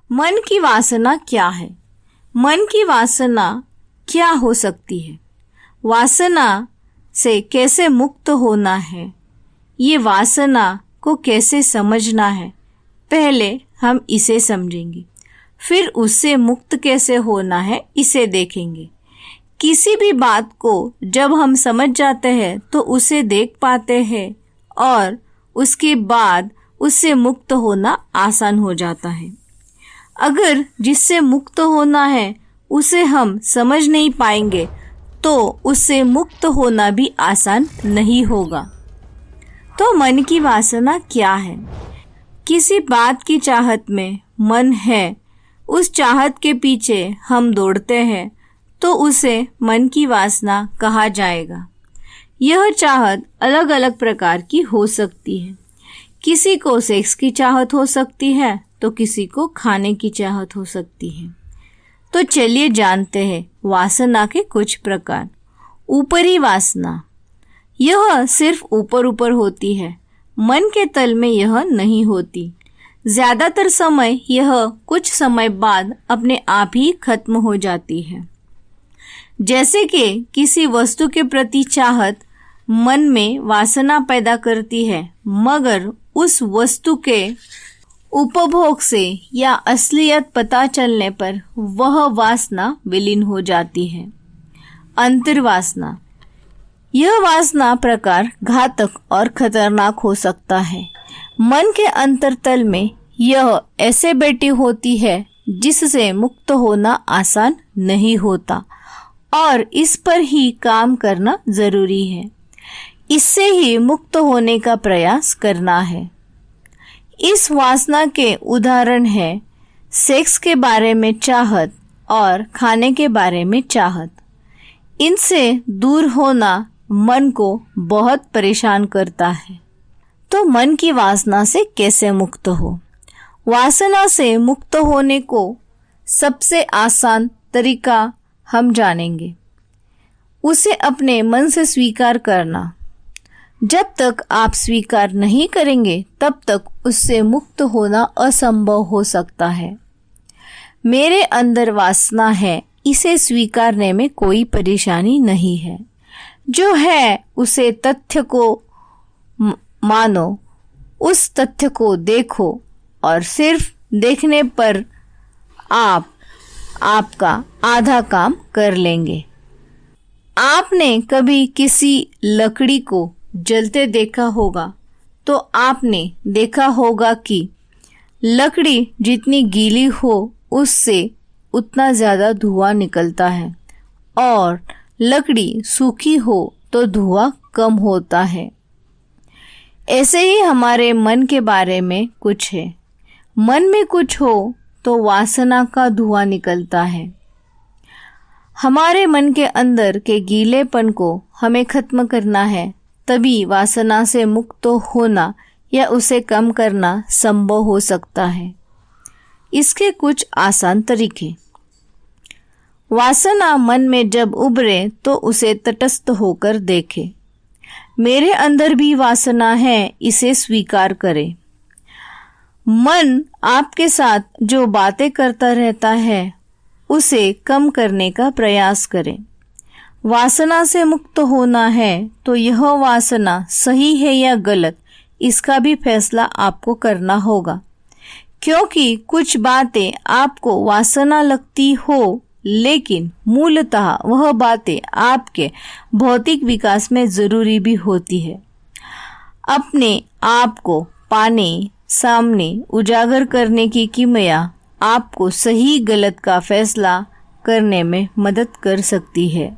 मन की वासना क्या है? मन की वासना क्या हो सकती है? वासना से कैसे मुक्त होना है? ये वासना को कैसे समझना है? पहले हम इसे समझेंगे, फिर उससे मुक्त कैसे होना है इसे देखेंगे। किसी भी बात को जब हम समझ जाते हैं तो उसे देख पाते हैं और उसके बाद उससे मुक्त होना आसान हो जाता है। अगर जिससे मुक्त होना है उसे हम समझ नहीं पाएंगे तो उससे मुक्त होना भी आसान नहीं होगा। तो मन की वासना क्या है? किसी बात की चाहत में मन है, उस चाहत के पीछे हम दौड़ते हैं तो उसे मन की वासना कहा जाएगा। यह चाहत अलग अलग प्रकार की हो सकती है। किसी को सेक्स की चाहत हो सकती है तो किसी को खाने की चाहत हो सकती है। तो चलिए जानते हैं वासना के कुछ प्रकार। ऊपरी वासना, यह सिर्फ ऊपर ऊपर होती है, मन के तल में यह नहीं होती। ज्यादातर समय यह कुछ समय बाद अपने आप ही खत्म हो जाती है। जैसे कि किसी वस्तु के प्रति चाहत मन में वासना पैदा करती है, मगर उस वस्तु के उपभोग से या असलियत पता चलने पर वह वासना विलीन हो जाती है। अंतर्वासना, यह वासना प्रकार घातक और खतरनाक हो सकता है। मन के अंतरतल में यह ऐसे बैठी होती है जिससे मुक्त होना आसान नहीं होता और इस पर ही काम करना जरूरी है। इससे ही मुक्त होने का प्रयास करना है। इस वासना के उदाहरण है सेक्स के बारे में चाहत और खाने के बारे में चाहत। इनसे दूर होना मन को बहुत परेशान करता है। तो मन की वासना से कैसे मुक्त हो? वासना से मुक्त होने को सबसे आसान तरीका हम जानेंगे। उसे अपने मन से स्वीकार करना। जब तक आप स्वीकार नहीं करेंगे तब तक उससे मुक्त होना असंभव हो सकता है। मेरे अंदर वासना है, इसे स्वीकारने में कोई परेशानी नहीं है। जो है उसे तथ्य को मानो, उस तथ्य को देखो और सिर्फ देखने पर आप आपका आधा काम कर लेंगे। आपने कभी किसी लकड़ी को जलते देखा होगा तो आपने देखा होगा कि लकड़ी जितनी गीली हो उससे उतना ज़्यादा धुआं निकलता है और लकड़ी सूखी हो तो धुआं कम होता है। ऐसे ही हमारे मन के बारे में कुछ है। मन में कुछ हो तो वासना का धुआं निकलता है। हमारे मन के अंदर के गीलेपन को हमें खत्म करना है, तभी वासना से मुक्त होना या उसे कम करना संभव हो सकता है। इसके कुछ आसान तरीके। वासना मन में जब उभरे तो उसे तटस्थ होकर देखे। मेरे अंदर भी वासना है, इसे स्वीकार करें। मन आपके साथ जो बातें करता रहता है उसे कम करने का प्रयास करें। वासना से मुक्त होना है तो यह वासना सही है या गलत, इसका भी फैसला आपको करना होगा। क्योंकि कुछ बातें आपको वासना लगती हो, लेकिन मूलतः वह बातें आपके भौतिक विकास में जरूरी भी होती है। अपने आप को पाने सामने उजागर करने की किमिया आपको सही गलत का फैसला करने में मदद कर सकती है।